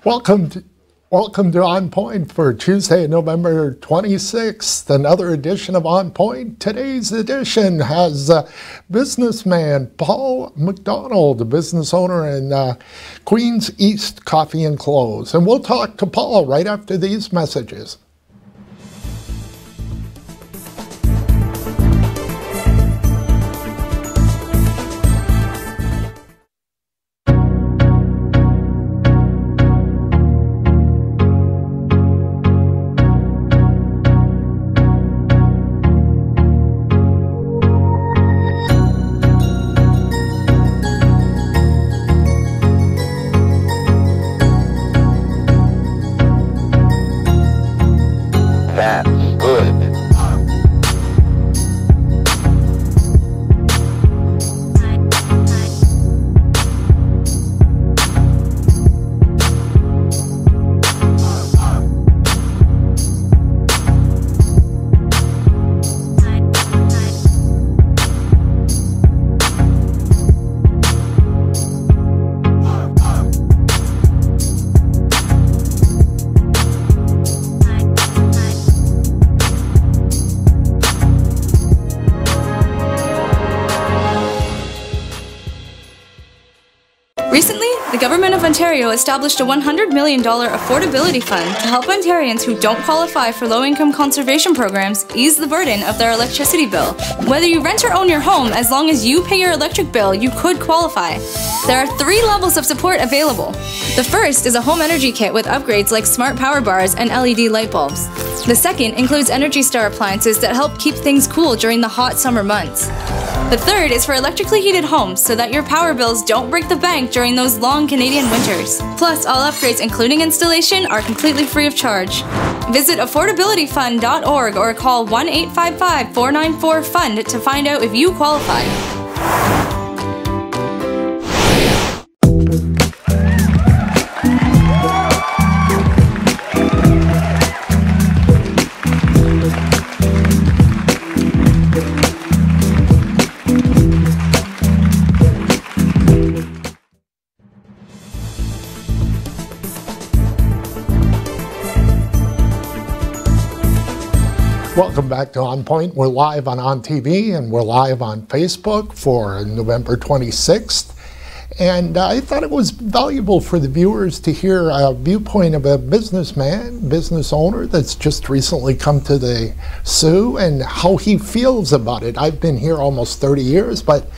Welcome to ONNPoint for Tuesday, November 26th, another edition of ONNPoint. Today's edition has businessman Paul McDonald, a business owner in Queens East Coffee and Clothes. And we'll talk to Paul right after these messages. That's good. Recently, the Government of Ontario established a $100 million affordability fund to help Ontarians who don't qualify for low-income conservation programs ease the burden of their electricity bill. Whether you rent or own your home, as long as you pay your electric bill, you could qualify. There are 3 levels of support available. The first is a home energy kit with upgrades like smart power bars and LED light bulbs. The second includes Energy Star appliances that help keep things cool during the hot summer months. The third is for electrically heated homes so that your power bills don't break the bank during those long Canadian winters. Plus, all upgrades including installation are completely free of charge. Visit affordabilityfund.org or call 1-855-494-FUND to find out if you qualify. Welcome back to ONNPoint. We're live on ONTV and we're live on Facebook for November 26th. And I thought it was valuable for the viewers to hear a viewpoint of a businessman, business owner that's just recently come to the Soo and how he feels about it. I've been here almost 30 years, but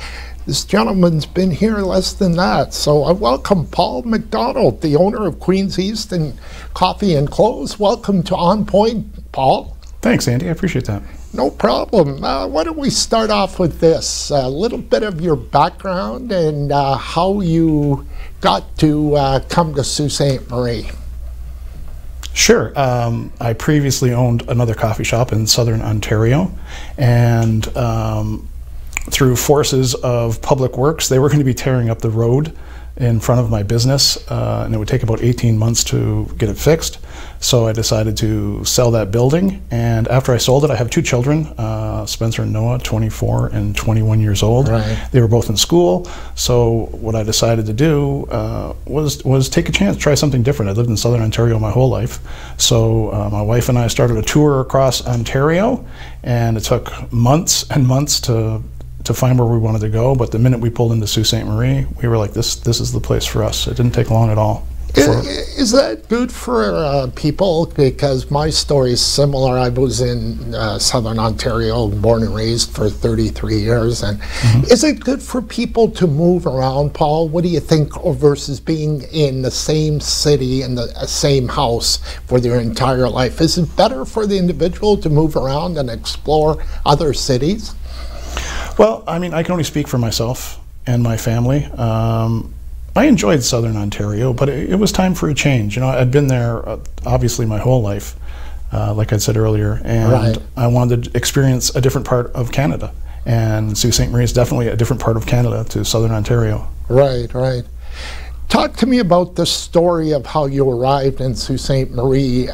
this gentleman's been here less than that. So I welcome Paul McDonald, the owner of Queens East and Coffee and Clothes. Welcome to ONNPoint, Paul. Thanks, Andy. I appreciate that. No problem. Why don't we start off with this? A little bit of your background and how you got to come to Sault Ste. Marie. Sure. I previously owned another coffee shop in southern Ontario, and through forces of public works, they were going to be tearing up the road in front of my business, and it would take about 18 months to get it fixed. So I decided to sell that building, and after I sold it, I have 2 children, Spencer and Noah, 24 and 21 years old. Right. They were both in school, so what I decided to do was take a chance, try something different. I lived in southern Ontario my whole life, so my wife and I started a tour across Ontario, and it took months and months to find where we wanted to go, but the minute we pulled into Sault Ste. Marie, we were like, this is the place for us. It didn't take long at all. Is that good for people? Because my story is similar. I was in southern Ontario, born and raised for 33 years. And is it good for people to move around, Paul? What do you think versus being in the same city in the same house for their entire life? Is it better for the individual to move around and explore other cities? Well, I mean, I can only speak for myself and my family. I enjoyed southern Ontario, but it was time for a change. You know, I'd been there obviously my whole life, like I said earlier, and right. I wanted to experience a different part of Canada. And Sault Ste. Marie is definitely a different part of Canada to southern Ontario. Right, right. Talk to me about the story of how you arrived in Sault Ste. Marie.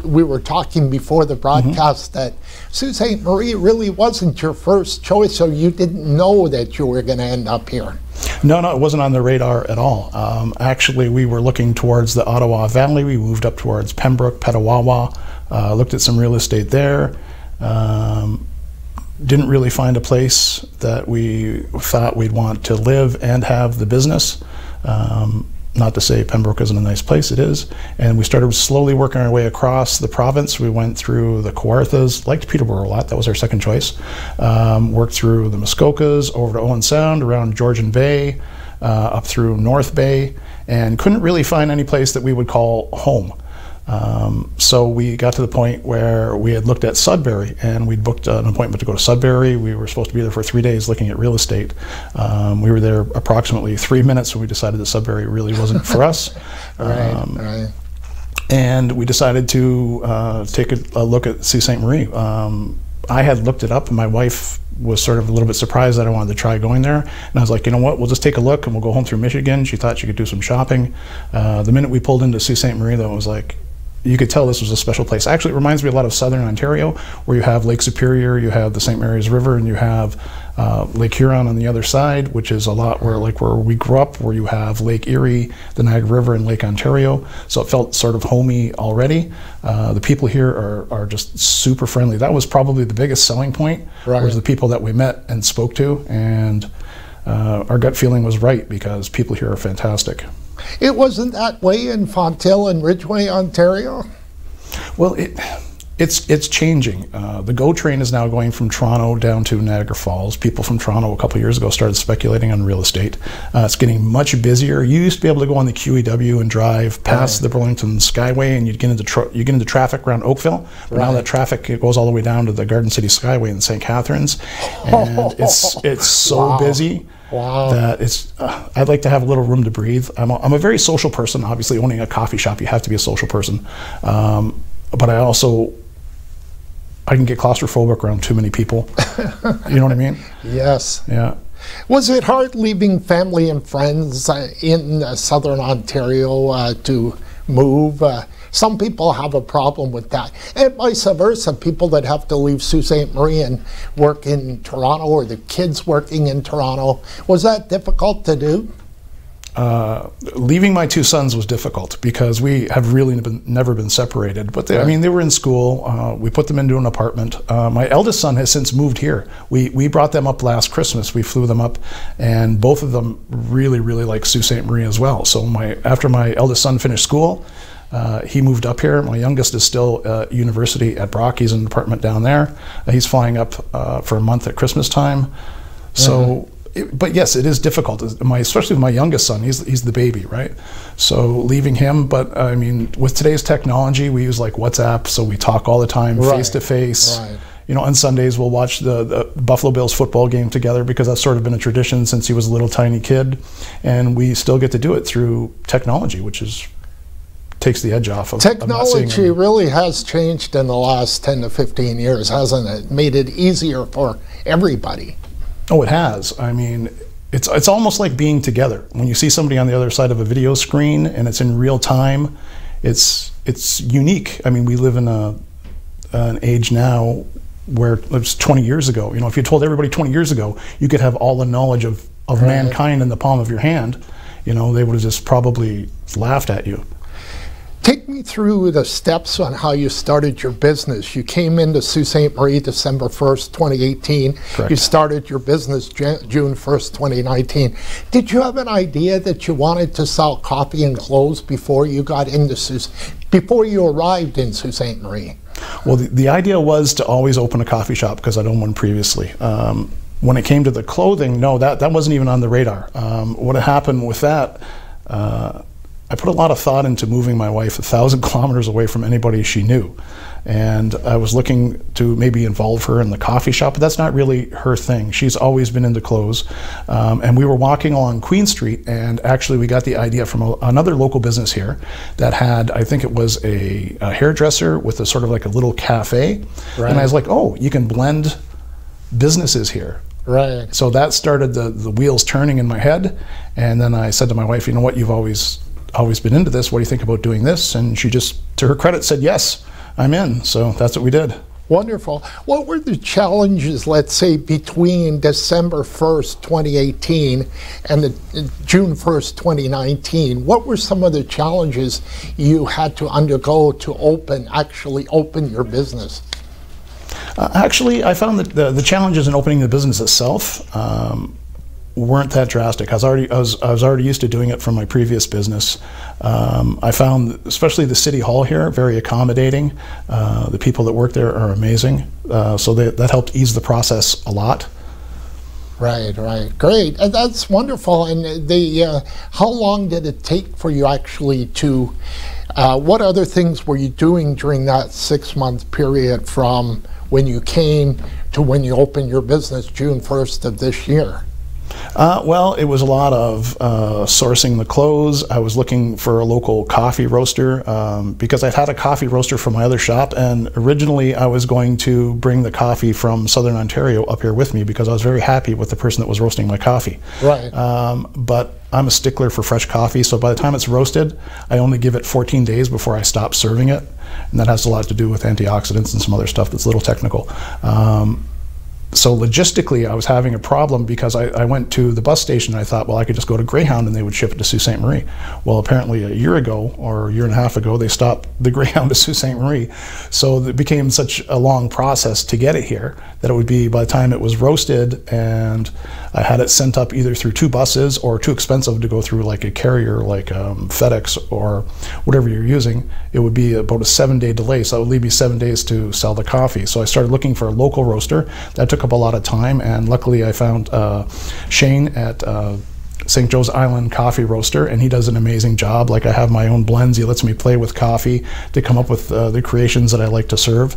We were talking before the broadcast that Sault Ste. Marie really wasn't your first choice, so you didn't know that you were going to end up here. No, it wasn't on the radar at all. Actually, we were looking towards the Ottawa Valley. We moved up towards Pembroke, Petawawa, looked at some real estate there. Didn't really find a place that we thought we'd want to live and have the business. Not to say Pembroke isn't a nice place, it is. And we started slowly working our way across the province. We went through the Kawarthas, liked Peterborough a lot, that was our second choice. Worked through the Muskokas, over to Owen Sound, around Georgian Bay, up through North Bay, and couldn't really find any place that we would call home. So we got to the point where we had looked at Sudbury, and we'd booked an appointment to go to Sudbury. We were supposed to be there for 3 days looking at real estate. We were there approximately 3 minutes when we decided that Sudbury really wasn't for us. Right. And we decided to take a look at Sault Ste. Marie. I had looked it up, and my wife was sort of a little bit surprised that I wanted to try going there. And I was like, you know what, we'll just take a look and we'll go home through Michigan. She thought she could do some shopping. The minute we pulled into Sault Ste. Marie, though, it was like, you could tell this was a special place. Actually, it reminds me a lot of southern Ontario, where you have Lake Superior, you have the St. Mary's River, and you have Lake Huron on the other side, which is a lot where we grew up, where you have Lake Erie, the Niagara River, and Lake Ontario. So it felt sort of homey already. The people here are just super friendly. That was probably the biggest selling point, was the people that we met and spoke to, and our gut feeling was right, because people here are fantastic. It wasn't that way in Fonthill and Ridgeway, Ontario? Well, it's changing. The GO train is now going from Toronto down to Niagara Falls. People from Toronto a couple of years ago started speculating on real estate. It's getting much busier. You used to be able to go on the QEW and drive past the Burlington Skyway, and you'd get into traffic around Oakville. But now that traffic goes all the way down to the Garden City Skyway in St. Catharines, and it's so busy. That it's, I'd like to have a little room to breathe. I'm a very social person. Obviously, owning a coffee shop, you have to be a social person. But I can get claustrophobic around too many people. You know what I mean? Yes. Yeah. Was it hard leaving family and friends in southern Ontario to move? Some people have a problem with that, and vice versa. People that have to leave Sault Ste. Marie and work in Toronto, or the kids working in Toronto. Was that difficult to do? Leaving my two sons was difficult, because we have really never been separated. But I mean, they were in school. We put them into an apartment. My eldest son has since moved here. We brought them up last Christmas. We flew them up, and both of them really like Sault Ste. Marie as well. So after my eldest son finished school, he moved up here. My youngest is still at university at Brock. He's in an apartment down there. He's flying up for a month at Christmas time. So, but yes, it is difficult. Especially with my youngest son, he's the baby, right? So leaving him, but I mean, with today's technology, we use like WhatsApp, so we talk all the time, face to face. You know, on Sundays we'll watch the Buffalo Bills football game together, because that's sort of been a tradition since he was a little tiny kid, and we still get to do it through technology, which takes the edge off of technology. Really has changed in the last 10 to 15 years, hasn't it? Made it easier for everybody. Oh, it has. I mean, it's almost like being together. When you see somebody on the other side of a video screen and it's in real time, it's unique. I mean, we live in an age now where it was 20 years ago. You know, if you told everybody 20 years ago you could have all the knowledge of mankind in the palm of your hand, you know, they would have just probably laughed at you. Take me through the steps on how you started your business. You came into Sault Ste. Marie December 1st, 2018. Correct. You started your business June 1st, 2019. Did you have an idea that you wanted to sell coffee and clothes before you arrived in Sault Ste. Marie? Well, the idea was to always open a coffee shop, because I'd owned one previously. When it came to the clothing, no, that wasn't even on the radar. What had happened with that, I put a lot of thought into moving my wife 1,000 kilometers away from anybody she knew. And I was looking to maybe involve her in the coffee shop, but that's not really her thing. She's always been into clothes. And we were walking along Queen Street, and actually we got the idea from another local business here that had, I think it was a hairdresser with a sort of like a little cafe. And I was like, oh, you can blend businesses here. So that started the wheels turning in my head. And then I said to my wife, you know what, you've always been into this. What do you think about doing this? And she just, to her credit, said, yes, I'm in. So that's what we did. Wonderful. What were the challenges, let's say, between December 1st, 2018 and June 1st, 2019? What were some of the challenges you had to undergo to actually open your business? Actually, I found that the challenges in opening the business itself weren't that drastic. I was already used to doing it from my previous business. I found, especially the city hall here, very accommodating. The people that work there are amazing, so that helped ease the process a lot. Right, right, great. That's wonderful. And how long did it take for you actually to? What other things were you doing during that 6-month period from when you came to when you opened your business, June 1st of this year? Well, it was a lot of sourcing the clothes. I was looking for a local coffee roaster because I'd had a coffee roaster from my other shop, and originally I was going to bring the coffee from Southern Ontario up here with me because I was very happy with the person that was roasting my coffee. Right. But I'm a stickler for fresh coffee, so by the time it's roasted, I only give it 14 days before I stop serving it, and that has a lot to do with antioxidants and some other stuff that's a little technical. So logistically, I was having a problem because I went to the bus station and I thought, well, I could just go to Greyhound and they would ship it to Sault Ste. Marie. Well, apparently a year ago or a year and a half ago, they stopped the Greyhound to Sault Ste. Marie. So it became such a long process to get it here that it would be, by the time it was roasted and I had it sent up either through 2 buses or too expensive to go through like a carrier like FedEx or whatever you're using, it would be about a 7-day delay. So that would leave me 7 days to sell the coffee. So I started looking for a local roaster. That took up a lot of time, and luckily I found Shane at St. Joe's Island Coffee Roaster, and he does an amazing job. Like, I have my own blends. He lets me play with coffee to come up with the creations that I like to serve.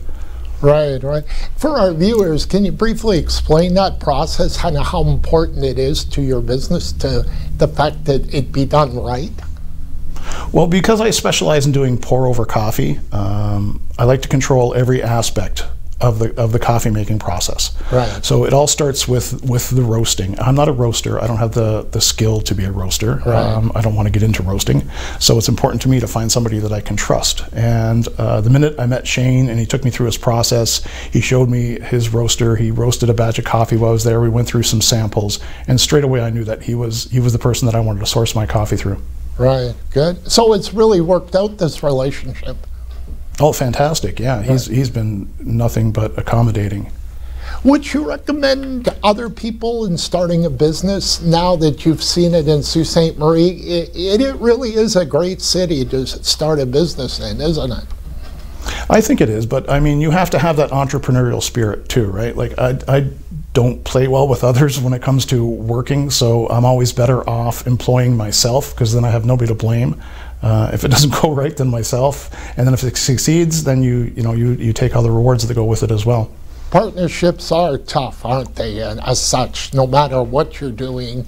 Right, right. For our viewers, can you briefly explain that process and how important it is to your business, to the fact that it be done right? Well, because I specialize in doing pour-over coffee, I like to control every aspect of the coffee making process. Right. So it all starts with the roasting. I'm not a roaster. I don't have the skill to be a roaster. Right. I don't want to get into roasting. So it's important to me to find somebody that I can trust. And the minute I met Shane and he took me through his process, he showed me his roaster. He roasted a batch of coffee while I was there. We went through some samples, and straight away I knew that he was the person that I wanted to source my coffee through. Right, good. So it's really worked out, this relationship. Oh, fantastic! Yeah, he's been nothing but accommodating. Would you recommend other people in starting a business now that you've seen it in Sault Ste. Marie? It really is a great city to start a business in, isn't it? I think it is, but I mean, you have to have that entrepreneurial spirit too, right? Like, I don't play well with others when it comes to working, so I'm always better off employing myself, because then I have nobody to blame. If it doesn't go right, then myself, and then if it succeeds, then you take all the rewards that go with it as well. Partnerships are tough, aren't they? And as such, no matter what you're doing,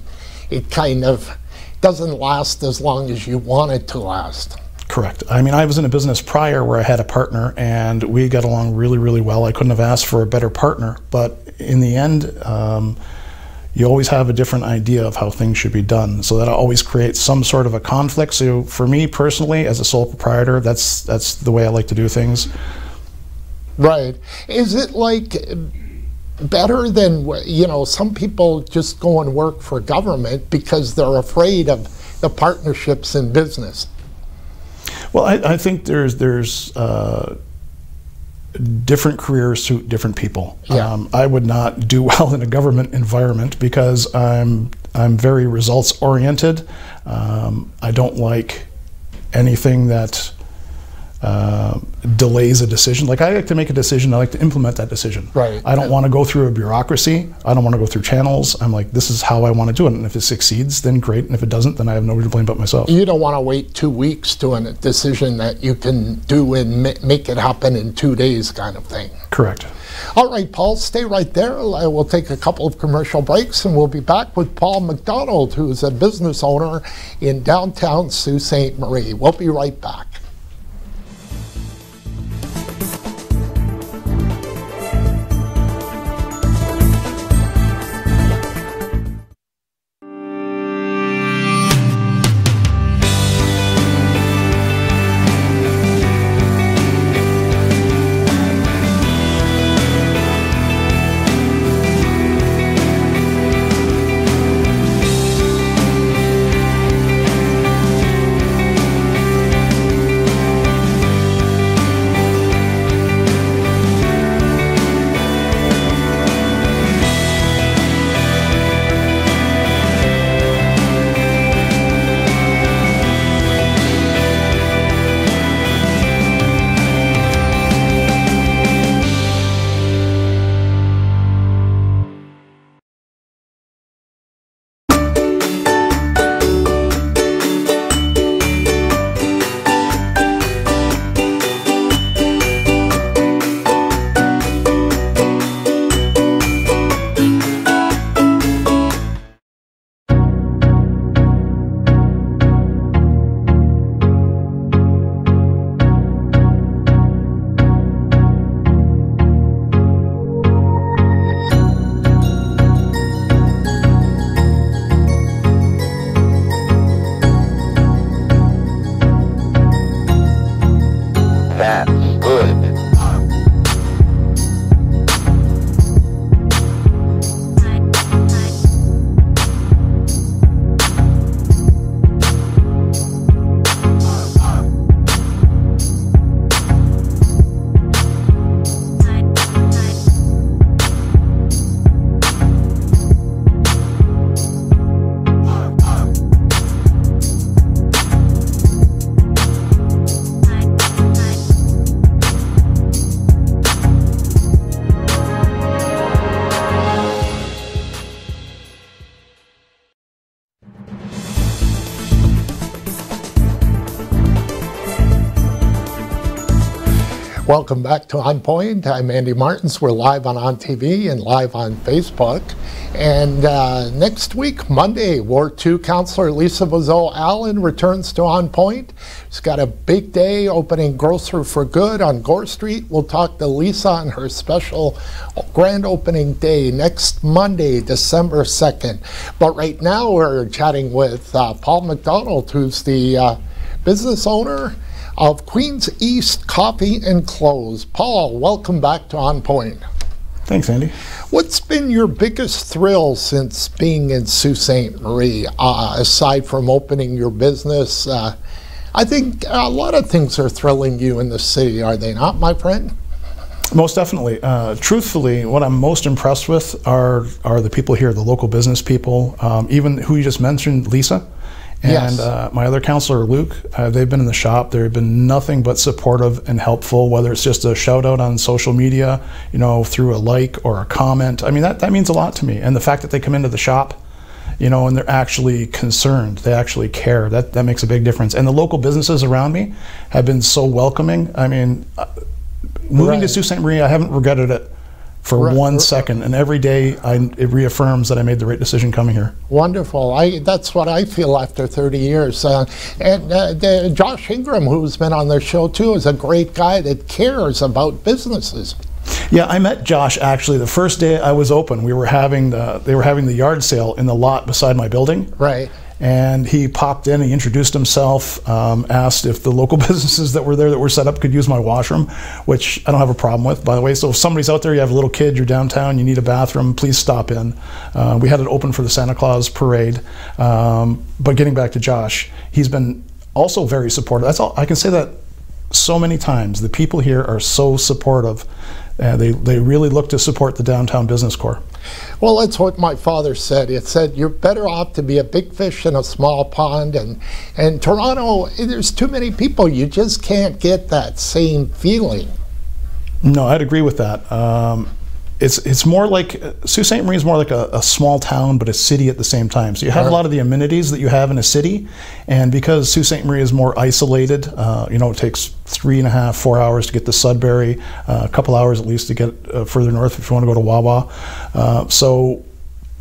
it kind of doesn't last as long as you want it to last. Correct. I mean, I was in a business prior where I had a partner, and we got along really, really well. I couldn't have asked for a better partner, but in the end, you always have a different idea of how things should be done. So that always creates some sort of a conflict. So for me personally, as a sole proprietor, that's the way I like to do things. Right. Is it like better than, some people just go and work for government because they're afraid of the partnerships in business? Well, I think there's different careers suit different people. Yeah. I would not do well in a government environment because I'm very results oriented. I don't like anything that delays a decision. Like, I like to make a decision, I like to implement that decision. Right. I don't want to go through a bureaucracy. I don't want to go through channels. I'm like, this is how I want to do it. And if it succeeds, then great. And if it doesn't, then I have nobody to blame but myself. You don't want to wait 2 weeks to a decision that you can do and make it happen in 2 days, kind of thing. Correct. All right, Paul, stay right there. We'll take a couple of commercial breaks, and we'll be back with Paul McDonald, who is a business owner in downtown Sault Ste. Marie. We'll be right back. Welcome back to ONNPoint. I'm Andy Martins. We're live on TV and live on Facebook. And next week, Monday, Ward 2 Councillor Lisa Bozo-Allen returns to ONNPoint. She's got a big day opening Grocer for Good on Gore Street. We'll talk to Lisa on her special grand opening day next Monday, December 2nd. But right now, we're chatting with Paul McDonald, who's the business owner of Queens East Coffee and Clothes. Paul, welcome back to ONNPoint. Thanks, Andy. What's been your biggest thrill since being in Sault Ste. Marie, aside from opening your business? I think a lot of things are thrilling you in the city, are they not, my friend? Most definitely. Truthfully, what I'm most impressed with are the people here, the local business people, even who you just mentioned, Lisa. And yes. My other counselor, Luke, they've been in the shop. They've been nothing but supportive and helpful, whether it's just a shout out on social media, you know, through a like or a comment. I mean, that means a lot to me. And the fact that they come into the shop, you know, and they're actually concerned, they actually care, that makes a big difference. And the local businesses around me have been so welcoming. I mean, moving to Sault Ste. Marie, I haven't regretted it for 1 second, and every day it reaffirms that I made the right decision coming here. Wonderful. That's what I feel after 30 years. And Josh Ingram, who's been on their show too, is a great guy that cares about businesses. Yeah, I met Josh actually the first day I was open. They were having the yard sale in the lot beside my building. Right. And he popped in, he introduced himself, asked if the local businesses that were there that were set up could use my washroom, which I don't have a problem with, by the way. So if somebody's out there, you have a little kid, you're downtown, you need a bathroom, please stop in. We had it open for the Santa Claus parade. But getting back to Josh, he's been also very supportive. That's all I can say, that so many times. The people here are so supportive. They really look to support the downtown business core. Well, that's what my father said. It said, you're better off to be a big fish in a small pond. And Toronto, there's too many people. You just can't get that same feeling. No, I'd agree with that. It's more like, Sault Ste. Marie is more like a small town, but a city at the same time. So you have a lot of the amenities that you have in a city, and because Sault Ste. Marie is more isolated, you know, it takes 3.5, 4 hours to get to Sudbury, a couple hours at least to get further north if you want to go to Wawa. So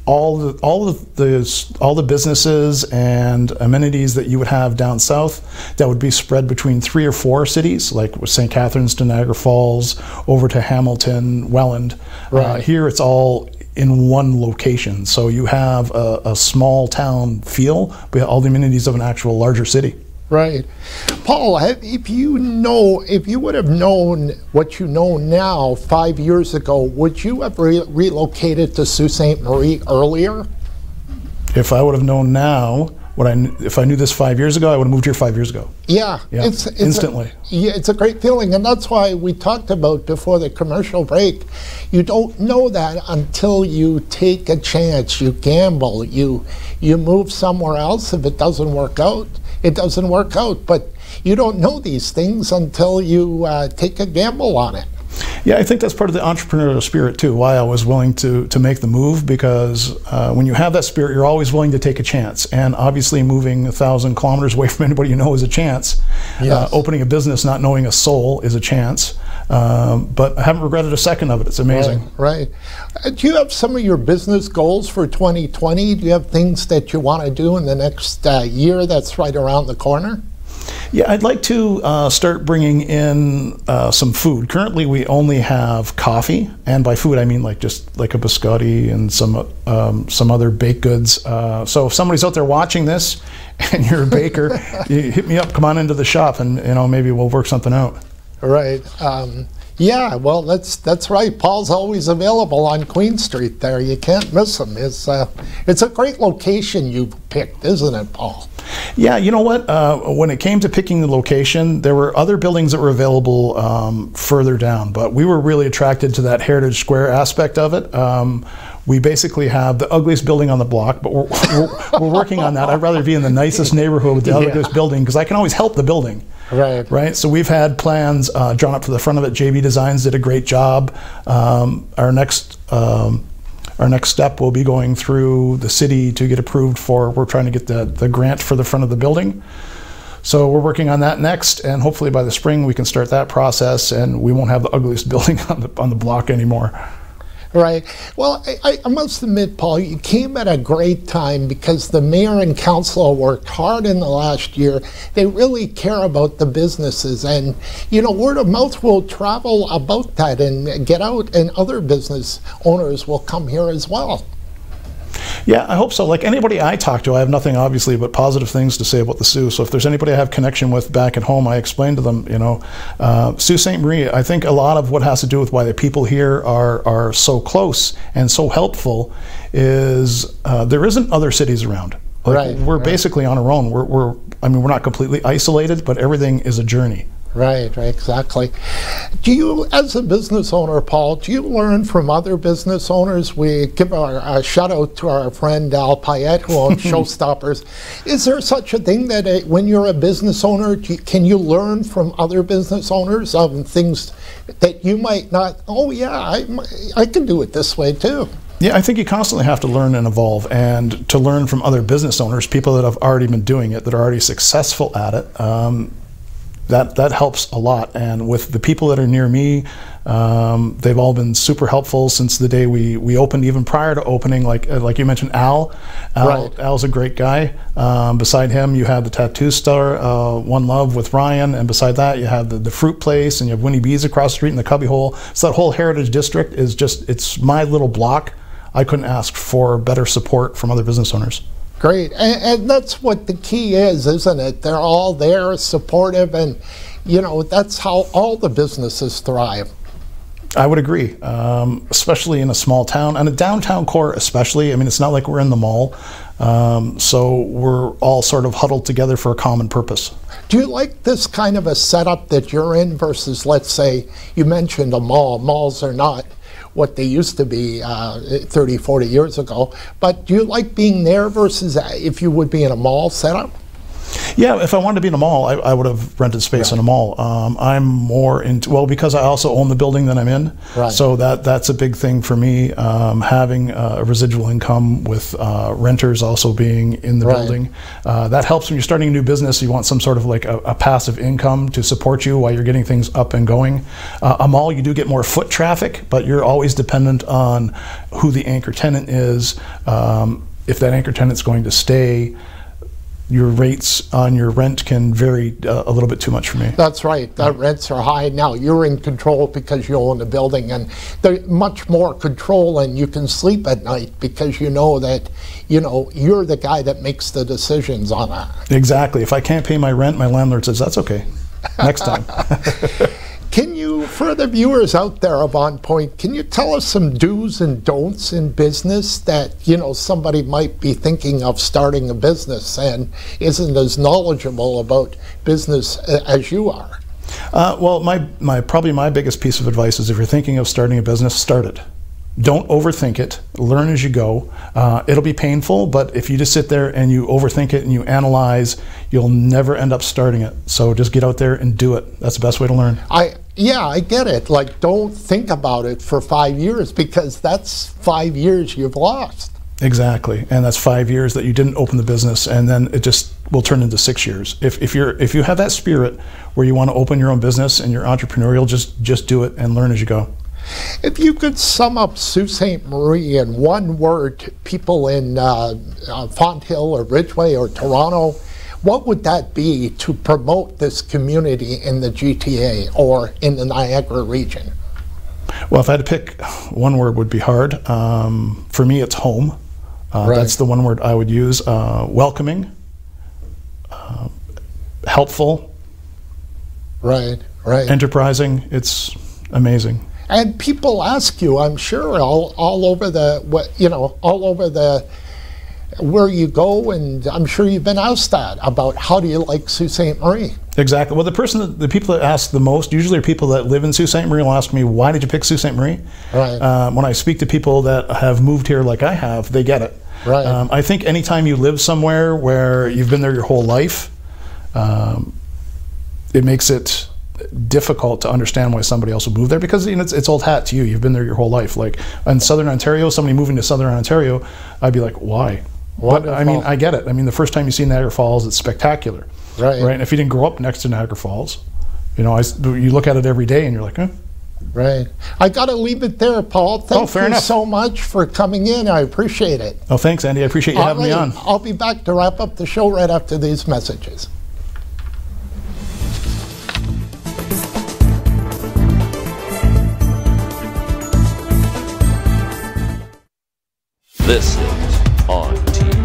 all the businesses and amenities that you would have down south, that would be spread between 3 or 4 cities, like with St. Catharines to Niagara Falls, over to Hamilton, Welland. Right. Here it's all in one location, so you have a small town feel, but all the amenities of an actual larger city. Right. Paul, if you would have known what you know now 5 years ago, would you have relocated to Sault Ste. Marie earlier? If I would have known now, if I knew this 5 years ago, I would have moved here 5 years ago. Yeah, it's instantly. It's a great feeling, and that's why we talked about before the commercial break. You don't know that until you take a chance, you gamble, you move somewhere else. If it doesn't work out, it doesn't work out, but you don't know these things until you take a gamble on it. Yeah, I think that's part of the entrepreneurial spirit too, why I was willing to make the move, because when you have that spirit, you're always willing to take a chance. And obviously moving 1,000 kilometers away from anybody you know is a chance. Yes. Opening a business not knowing a soul is a chance. But I haven't regretted a second of it. It's amazing. Right. Do you have some of your business goals for 2020? Do you have things that you want to do in the next year that's right around the corner? Yeah, I'd like to start bringing in some food. Currently, we only have coffee, and by food I mean just like a biscotti and some other baked goods. So if somebody's out there watching this and you're a baker, you hit me up. Come on into the shop, and maybe we'll work something out. Right. Yeah, well, that's right. Paul's always available on Queen Street there. You can't miss him. It's a great location you've picked, isn't it, Paul? Yeah, you know what? When it came to picking the location, there were other buildings that were available further down, but we were really attracted to that Heritage Square aspect of it. We basically have the ugliest building on the block, but we're working on that. I'd rather be in the nicest neighborhood with the ugliest building, because I can always help the building. Right. So we've had plans drawn up for the front of it. JV Designs did a great job. Our next step will be going through the city to get approved for. We're trying to get the grant for the front of the building. So we're working on that next, and hopefully by the spring we can start that process, and we won't have the ugliest building on the block anymore. Right. Well, I must admit, Paul, you came at a great time because the mayor and council worked hard in the last year. They really care about the businesses, and word of mouth will travel about that and get out, and other business owners will come here as well. Yeah, I hope so. Like anybody I talk to, I have nothing obviously but positive things to say about the Sioux. So if there's anybody I have connection with back at home, I explain to them, Sault Ste. Marie, I think a lot of what has to do with why the people here are so close and so helpful is there isn't other cities around. Like, we're basically on our own. We're not completely isolated, but everything is a journey. Right, exactly. Do you, as a business owner, Paul, do you learn from other business owners? We give a shout out to our friend Al Payette, who owns Showstoppers. Is there such a thing that when you're a business owner, can you learn from other business owners of things that you might not, oh yeah, I can do it this way too? Yeah, I think you constantly have to learn and evolve, and to learn from other business owners, people that have already been doing it, that are already successful at it. That helps a lot. And with the people that are near me, they've all been super helpful since the day we opened. Even prior to opening, like you mentioned, Al's a great guy. Beside him, you have the tattoo store, One Love with Ryan, and beside that, you have the fruit place, and you have Winnie B's across the street in the Cubby Hole. So that whole Heritage District is it's my little block. I couldn't ask for better support from other business owners. Great, and that's what the key is, isn't it? They're all there, supportive, and that's how all the businesses thrive. I would agree, especially in a small town, and a downtown core especially. I mean, it's not like we're in the mall, so we're all sort of huddled together for a common purpose. Do you like this kind of a setup that you're in versus, let's say, you mentioned a mall. Malls are not what they used to be 30, 40 years ago. But do you like being there versus if you would be in a mall setup? Yeah, if I wanted to be in a mall, I would have rented space in a mall. I'm more into, well, because I also own the building that I'm in, so that's a big thing for me, having a residual income with renters also being in the building. That helps when you're starting a new business. You want some sort of like a passive income to support you while you're getting things up and going. A mall, you do get more foot traffic, but you're always dependent on who the anchor tenant is. If that anchor tenant's going to stay, your rates on your rent can vary a little bit too much for me. That's right. The rents are high. Now you're in control because you own the building, and there's much more control, and you can sleep at night because you know that you're the guy that makes the decisions on that. Exactly. If I can't pay my rent, my landlord says, that's okay. Next time. Can you, for the viewers out there of ONNPoint, can you tell us some do's and don'ts in business that, somebody might be thinking of starting a business and isn't as knowledgeable about business as you are? Well, probably my biggest piece of advice is if you're thinking of starting a business, start it. Don't overthink it. Learn as you go. It'll be painful, but if you just sit there and you overthink it and you analyze, you'll never end up starting it. So just get out there and do it. That's the best way to learn. Yeah, I get it. Like, don't think about it for 5 years, because that's 5 years you've lost. Exactly, and that's 5 years that you didn't open the business, and then it just will turn into 6 years. If you have that spirit where you want to open your own business and you're entrepreneurial, just do it and learn as you go. If you could sum up Sault Ste. Marie in one word to people in Fonthill or Ridgeway or Toronto, what would that be to promote this community in the GTA or in the Niagara region? Well, if I had to pick, one word would be hard. For me, it's home. That's the one word I would use. Welcoming, helpful, enterprising. It's amazing. And people ask you, I'm sure, all over the where you go, and I'm sure you've been asked that about how do you like Sault Ste. Marie? Exactly. Well, the people that ask the most usually are people that live in Sault Ste. Marie will ask me, why did you pick Sault Ste. Marie? When I speak to people that have moved here like I have, they get it. I think anytime you live somewhere where you've been there your whole life, it makes it difficult to understand why somebody else would move there, because it's old hat to you. You've been there your whole life. Like in Southern Ontario, somebody moving to Southern Ontario, I'd be like, why? But I mean, I get it. I mean, the first time you see Niagara Falls, it's spectacular. Right. And if you didn't grow up next to Niagara Falls, you know, you look at it every day and you're like, Right. I got to leave it there, Paul. Thank you so much for coming in. I appreciate it. Oh, thanks, Andy. I appreciate you having me on. I'll be back to wrap up the show right after these messages. This is On TV.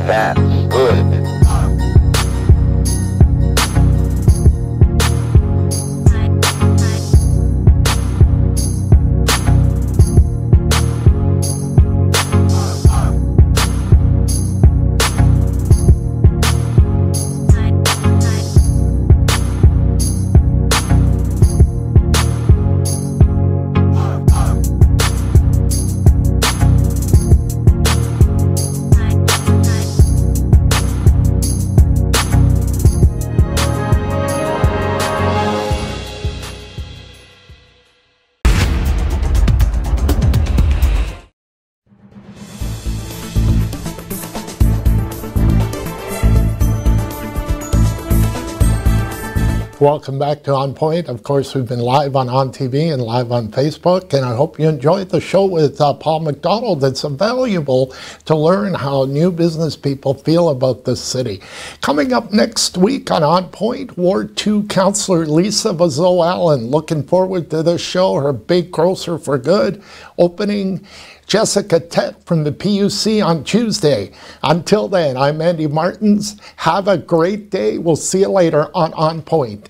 That's good. Welcome back to ONNPoint. Of course, we've been live on ONTV and live on Facebook, and I hope you enjoyed the show with Paul McDonald. It's valuable to learn how new business people feel about this city. Coming up next week on ONNPoint, Ward 2 Councillor Lisa Vazeau-Allen. Looking forward to this show, her big grocer for good, opening Jessica Tett from the PUC on Tuesday. Until then, I'm Andy Martins. Have a great day. We'll see you later on ONNPoint.